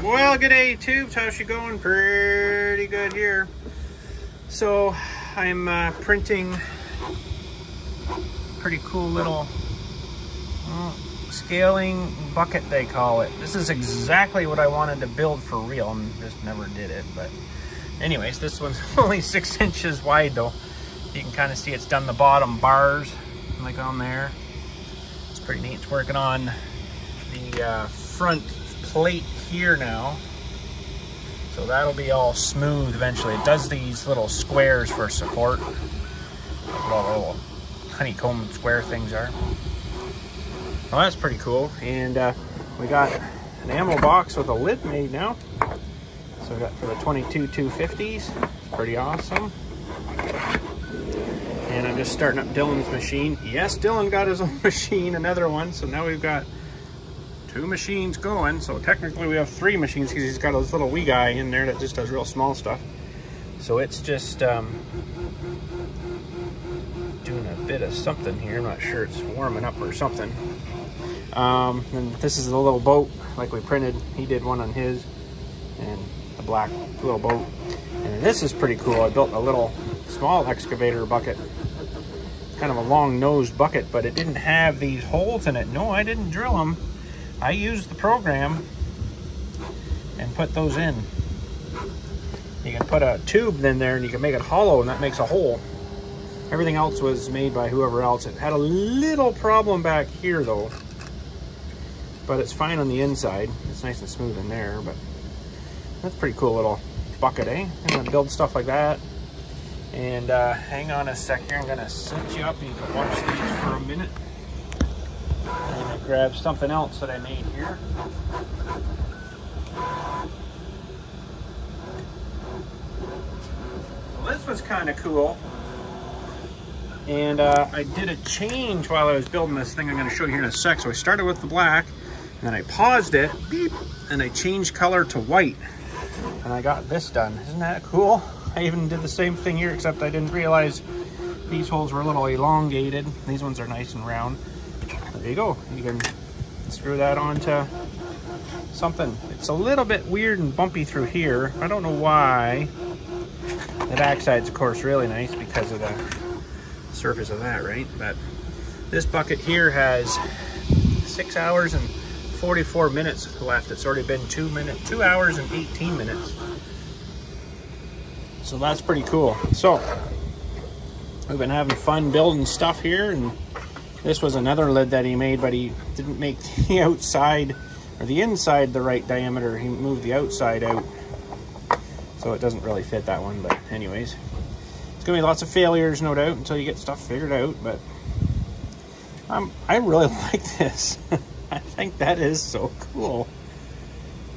Well, g'day tubes, how's she going? Pretty good here. So I'm printing pretty cool little scaling bucket, they call it. This is exactly what I wanted to build for real and just never did it. But anyways, this one's only 6 inches wide though. You can kind of see it's done the bottom bars like on there. It's pretty neat. It's working on the front plate here now, so that'll be all smooth eventually. It does these little squares for support, little honeycomb square things are. Well, that's pretty cool. And we got an ammo box with a lid made now, so we got for the 22 250s. It's pretty awesome. And I'm just starting up Dylan's machine. Yes, Dylan got his own machine, another one, so now we've got 2 machines going. So technically we have 3 machines because he's got this little wee guy in there that just does real small stuff. So it's just doing a bit of something here. I'm not sure, it's warming up or something. And this is the little boat like we printed. He did one on his, and the black little boat. And this is pretty cool. I built a little small excavator bucket, kind of a long-nosed bucket, but it didn't have these holes in it. No, I didn't drill them. I used the program and put those in. You can put a tube in there and you can make it hollow, and that makes a hole. Everything else was made by whoever else. It had a little problem back here though, but it's fine on the inside. It's nice and smooth in there, but that's a pretty cool little bucket, eh? I'm gonna build stuff like that. And hang on a sec here, I'm gonna set you up and you can watch these for a minute. I'm gonna grab something else that I made here. Well, this was kind of cool. And I did a change while I was building this thing I'm gonna show you here in a sec. So I started with the black, and then I paused it, beep, and I changed color to white. And I got this done. Isn't that cool? I even did the same thing here, except I didn't realize these holes were a little elongated. These ones are nice and round. There you go. You can screw that onto something. It's a little bit weird and bumpy through here. I don't know why. The backside's of course really nice because of the surface of that, right? But this bucket here has 6 hours and 44 minutes left. It's already been 2 hours and 18 minutes. So that's pretty cool. So we've been having fun building stuff here, and this was another lid that he made, but he didn't make the outside or the inside the right diameter. He moved the outside out, so it doesn't really fit that one. But anyways, it's gonna be lots of failures, no doubt, until you get stuff figured out. But I really like this. I think that is so cool.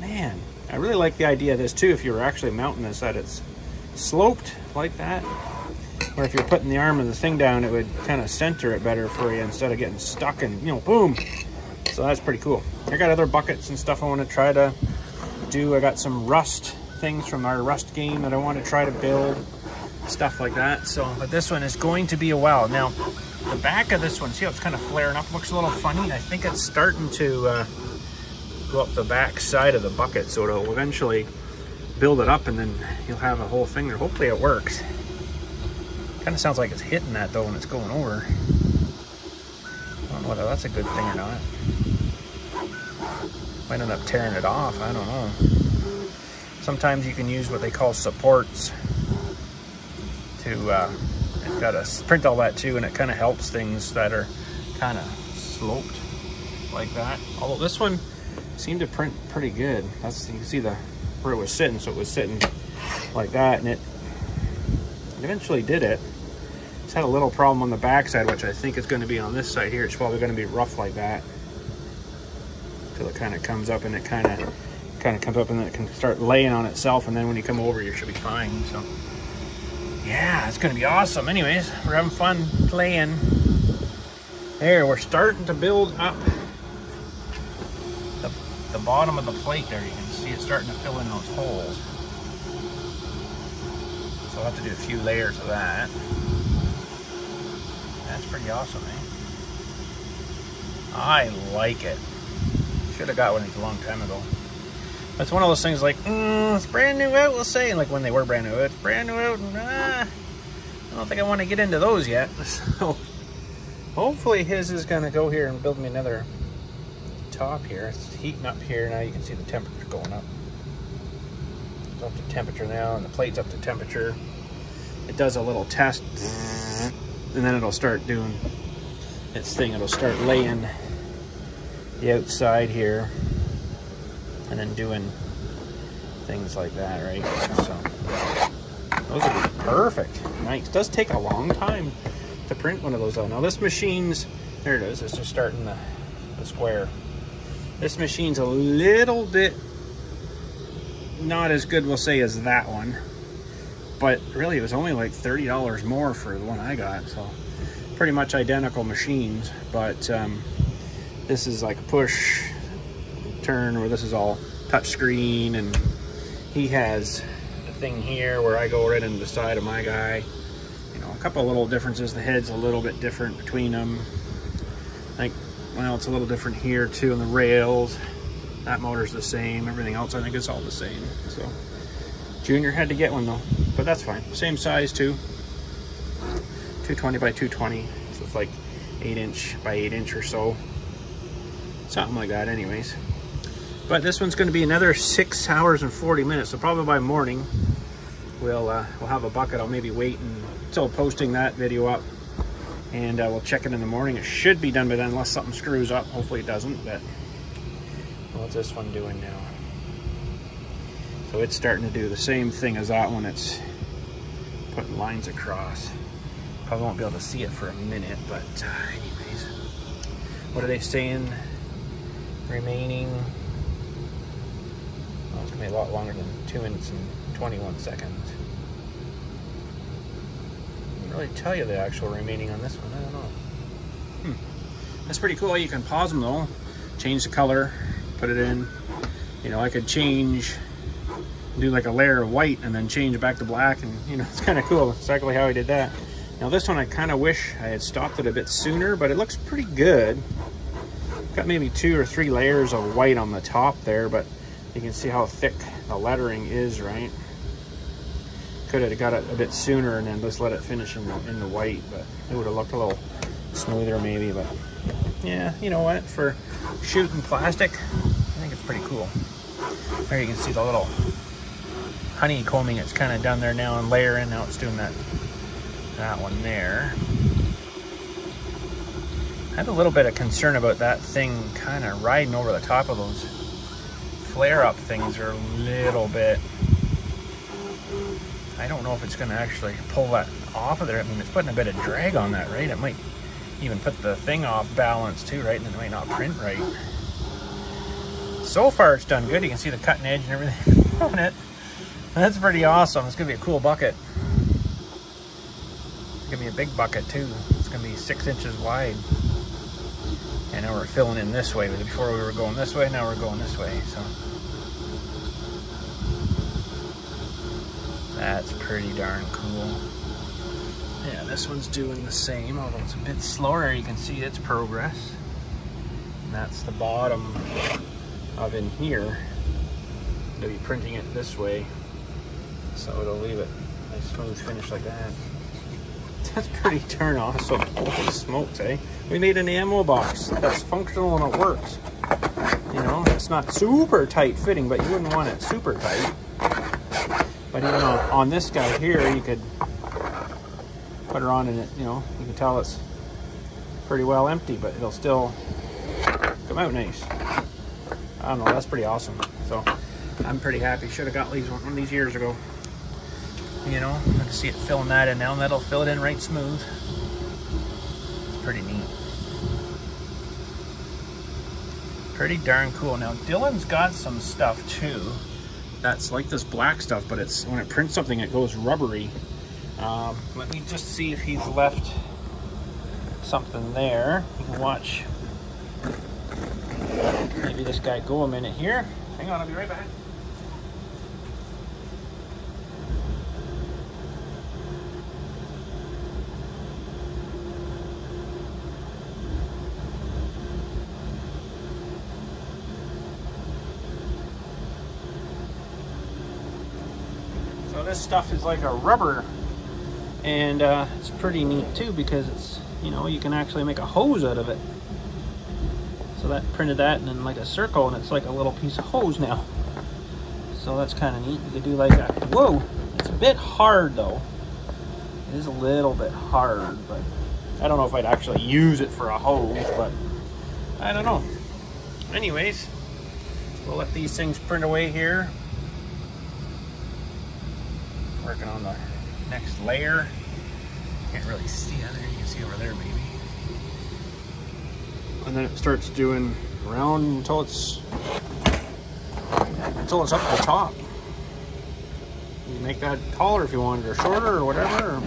Man, I really like the idea of this too. If you were actually mounting this, that it's sloped like that, or if you're putting the arm of the thing down, it would kind of center it better for you instead of getting stuck and, you know, boom. So that's pretty cool. I got other buckets and stuff I want to try to do. I got some rust things from our rust game that I want to try to build, stuff like that. So, but this one is going to be a while. Now, the back of this one, see how it's kind of flaring up? Looks a little funny. I think it's starting to go up the back side of the bucket, so it'll eventually build it up and then you'll have a whole thing there. Hopefully it works. Kind of sounds like it's hitting that though when it's going over. I don't know whether that's a good thing or not. Might end up tearing it off, I don't know. Sometimes you can use what they call supports to I've got to print all that too, and it kind of helps things that are kind of sloped like that. Although this one seemed to print pretty good. That's, you can see where it was sitting, so it was sitting like that, and it eventually did it. It's had a little problem on the back side, which I think is going to be on this side here. It's probably going to be rough like that till it kind of comes up, and it kind of comes up, and then it can start laying on itself, and then when you come over, you should be fine. So yeah, it's going to be awesome. Anyways, we're having fun playing. There, we're starting to build up the bottom of the plate there. You can see it starting to fill in those holes. So I'll have to do a few layers of that. That's pretty awesome, eh? I like it. Should have got one of these a long time ago. It's one of those things like, it's brand new out, we'll say. And like when they were brand new, it's brand new out, and I don't think I want to get into those yet. So hopefully his is going to go here and build me another top here. It's heating up here now. You can see the temperature going up. It's up to temperature now, and the plate's up to temperature. It does a little test, and then it'll start doing its thing. It'll start laying the outside here, and then doing things like that, right? So those would be perfect. Nice. It does take a long time to print one of those out. Now this machine's, there it is, it's just starting the square. This machine's a little bit not as good, we'll say, as that one, but really it was only like $30 more for the one I got, so pretty much identical machines. But this is like a push turn, where this is all touch screen, and he has a thing here where I go right into the side of my guy. You know, a couple of little differences. The head's a little bit different between them. Like, well, it's a little different here too on the rails. That motor's the same. Everything else, I think, is all the same. So Junior had to get one though, but that's fine. Same size too. 220 by 220. So it's like 8" by 8" or so. Something like that anyways. But this one's going to be another 6 hours and 40 minutes. So probably by morning we'll have a bucket. I'll maybe wait until posting that video up, and we'll check it in the morning. It should be done by then, unless something screws up. Hopefully it doesn't. But what's this one doing now? So it's starting to do the same thing as that one. It's putting lines across. Probably won't be able to see it for a minute, but anyways, what are they saying? Remaining, oh, it's gonna be a lot longer than 2 minutes and 21 seconds. I didn't really tell you the actual remaining on this one. I don't know. That's pretty cool. You can pause them though, change the color, put it in. You know, I could change, do like a layer of white and then change it back to black, and you know, it's kind of cool. Exactly how I did that. Now this one, I kind of wish I had stopped it a bit sooner, but it looks pretty good. Got maybe 2 or 3 layers of white on the top there, but you can see how thick the lettering is, right? Could have got it a bit sooner and then just let it finish in the white, but it would have looked a little smoother maybe. But yeah, you know what? For shooting plastic, I think it's pretty cool. There you can see the little honeycombing it's kind of done there now, and layering. Now it's doing that one there. I had a little bit of concern about that thing kind of riding over the top of those flare-up things. Are a little bit, I don't know if it's going to actually pull that off of there. I mean, it's putting a bit of drag on that, right? It might even put the thing off balance too, right? And it might not print right. So far it's done good. You can see the cutting edge and everything on it. That's pretty awesome. It's going to be a cool bucket. It's going to be a big bucket too. It's going to be 6 inches wide. And now we're filling in this way. Before we were going this way, now we're going this way. So that's pretty darn cool. Yeah, this one's doing the same, although it's a bit slower. You can see its progress. And that's the bottom of in here. They'll be printing it this way, so it'll leave it a nice smooth finish like that. That's pretty darn awesome. Holy smokes, eh? We made an ammo box that's functional and it works. You know, it's not super tight fitting, but you wouldn't want it super tight. But even on this guy here, you could put her on and it, you know, you can tell it's pretty well empty, but it'll still come out nice. I don't know, that's pretty awesome. So I'm pretty happy. Should have got these one of these years ago. You know, I can see it filling that in now, and that'll fill it in right smooth. It's pretty neat. Pretty darn cool. Now Dylan's got some stuff too that's like this black stuff, but it's when it prints something it goes rubbery. Let me just see if he's left something there. You can watch maybe this guy go a minute here. Hang on, I'll be right back. So this stuff is like a rubber, and it's pretty neat too because it's, you know, you can actually make a hose out of it. So that printed that and then like a circle, and it's like a little piece of hose now. So that's kind of neat. You could do like a, whoa, it's a bit hard though. It is a little bit hard, but I don't know if I'd actually use it for a hose, but I don't know. Anyways, we'll let these things print away here. Working on the next layer. Can't really see it there. You can see over there maybe. And then it starts doing round until it's up to the top. You can make that taller if you want, or shorter, or whatever.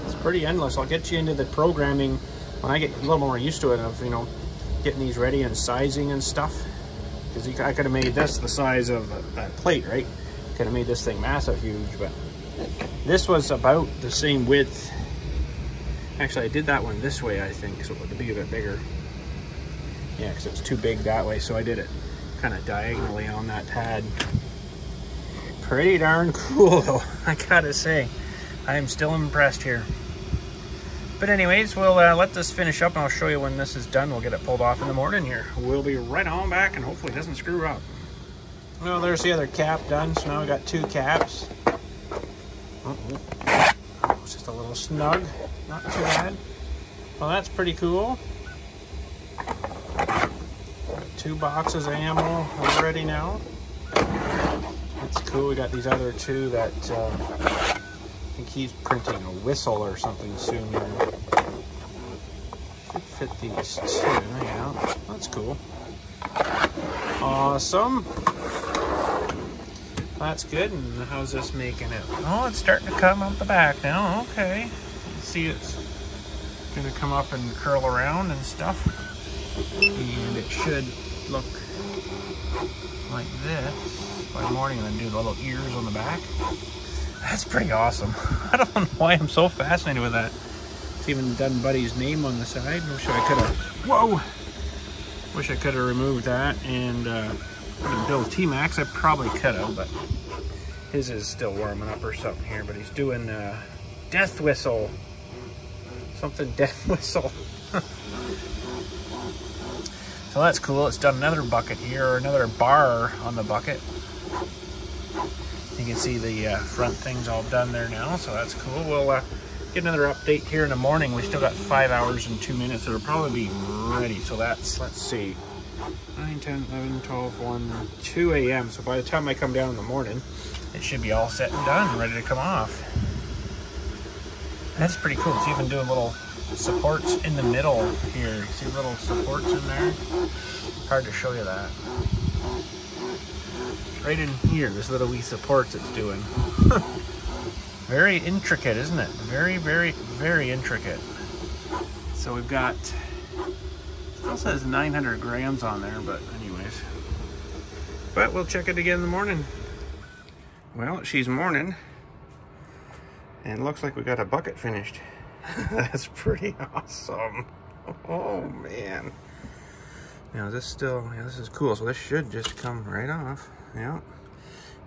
It's pretty endless. I'll get you into the programming when I get a little more used to it, of, you know, getting these ready and sizing and stuff. Because I could have made this the size of that plate, right? Could have made this thing massive, huge, but this was about the same width. Actually, I did that one this way, I think, so it would be a bit bigger. Yeah, because it was too big that way, so I did it kind of diagonally on that pad. Pretty darn cool, though, I gotta say. I am still impressed here. But anyways, we'll let this finish up, and I'll show you when this is done. We'll get it pulled off in the morning here. We'll be right on back, and hopefully it doesn't screw up. Well, there's the other cap done, so now we got 2 caps. Oh, it's just a little snug, not too bad. Well, that's pretty cool. 2 boxes of ammo already now. That's cool. We got these other 2 that I think he's printing a whistle or something soon here. Should fit these 2. Yeah, that's cool. Awesome. That's good. And how's this making it? Oh, it's starting to come up the back now. Okay. See, it's going to come up and curl around and stuff. And it should look like this by morning, and then do the little ears on the back. That's pretty awesome. I don't know why I'm so fascinated with that. It's even done Buddy's name on the side. Wish I could have, whoa! Wish I could have removed that and Bill T-Max. I probably could have, but his is still warming up or something here. But he's doing Death Whistle. Something Death Whistle. So that's cool. It's done another bucket here, or another bar on the bucket. You can see the front thing's all done there now, so that's cool. We'll get another update here in the morning. We still got 5 hours and 2 minutes. It'll probably be ready. So that's, let's see, 9, 10, 11, 12, 1, 2 a.m. So by the time I come down in the morning, it should be all set and done, ready to come off. That's pretty cool. It's even doing little supports in the middle here. See little supports in there? Hard to show you that. Right in here, this little wee supports it's doing. Very intricate, isn't it? Very, very, very intricate. So we've got, still says 900 grams on there, but anyways. But we'll check it again in the morning. Well, she's morning, and it looks like we got a bucket finished. That's pretty awesome. Oh man. Now this still, yeah, this is cool. So this should just come right off. Yeah.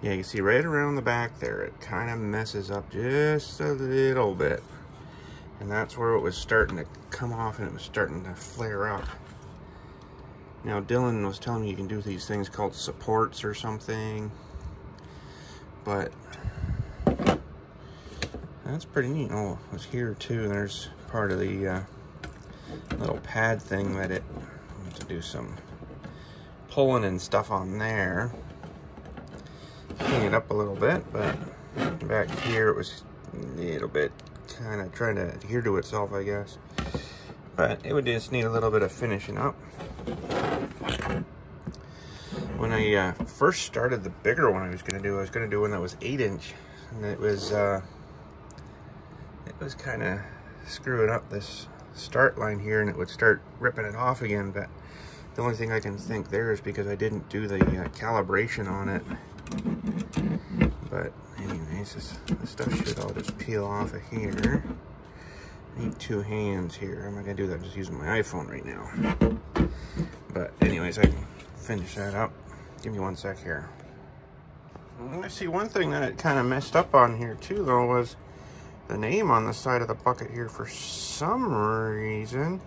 Yeah, you can see right around the back there, it kind of messes up just a little bit. And that's where it was starting to come off and it was starting to flare up. Now Dylan was telling me you can do these things called supports or something. But that's pretty neat. Oh, it's here too. There's part of the little pad thing that it to do some pulling and stuff on there. Clean it up a little bit, but back here it was a little bit kind of trying to adhere to itself, I guess. But it would just need a little bit of finishing up. When I first started the bigger one I was going to do one that was 8-inch, and it was kind of screwing up this start line here, and it would start ripping it off again. But the only thing I can think there is because I didn't do the calibration on it. But anyways, this stuff should all just peel off of here. I need 2 hands here. I'm not gonna do that, I'm just using my iPhone right now. But anyways, I can finish that up. Give me 1 sec here. I see one thing that it kind of messed up on here too, though, was the name on the side of the bucket here for some reason.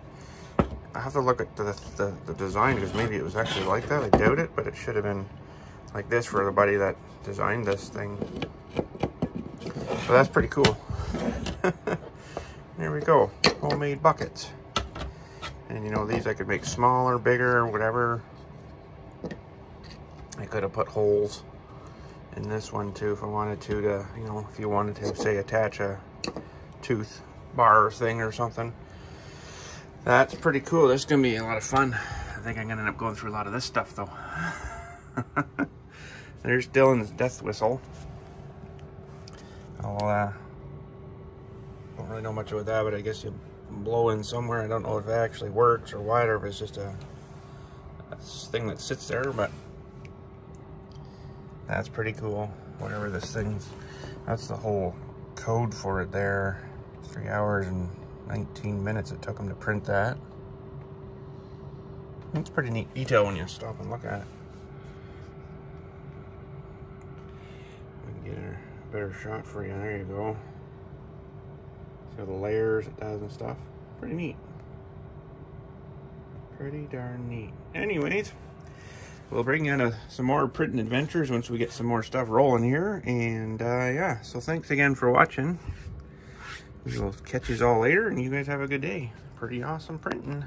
I have to look at the design, because maybe it was actually like that. I doubt it, but it should have been like this for the buddy that designed this thing. So that's pretty cool. There we go, homemade buckets. And you know, these I could make smaller, bigger, whatever. I could have put holes in this one too if I wanted to, you know, if you wanted to, say, attach a tooth bar thing or something. That's pretty cool. This is gonna be a lot of fun. I think I'm gonna end up going through a lot of this stuff though. There's Dylan's death whistle. Don't really know much about that, but I guess you blow in somewhere. I don't know if it actually works or what, or if it's just a thing that sits there, but that's pretty cool. Whatever this thing's, that's the whole code for it there. 3 hours and 19 minutes it took them to print that. It's pretty neat detail when you stop and look at it. We can get a better shot for you. There you go. See the layers it does and stuff. Pretty neat. Pretty darn neat. Anyways, we'll bring you some more printing adventures once we get some more stuff rolling here. And yeah, so thanks again for watching. We will catch you all later, and you guys have a good day. Pretty awesome printing.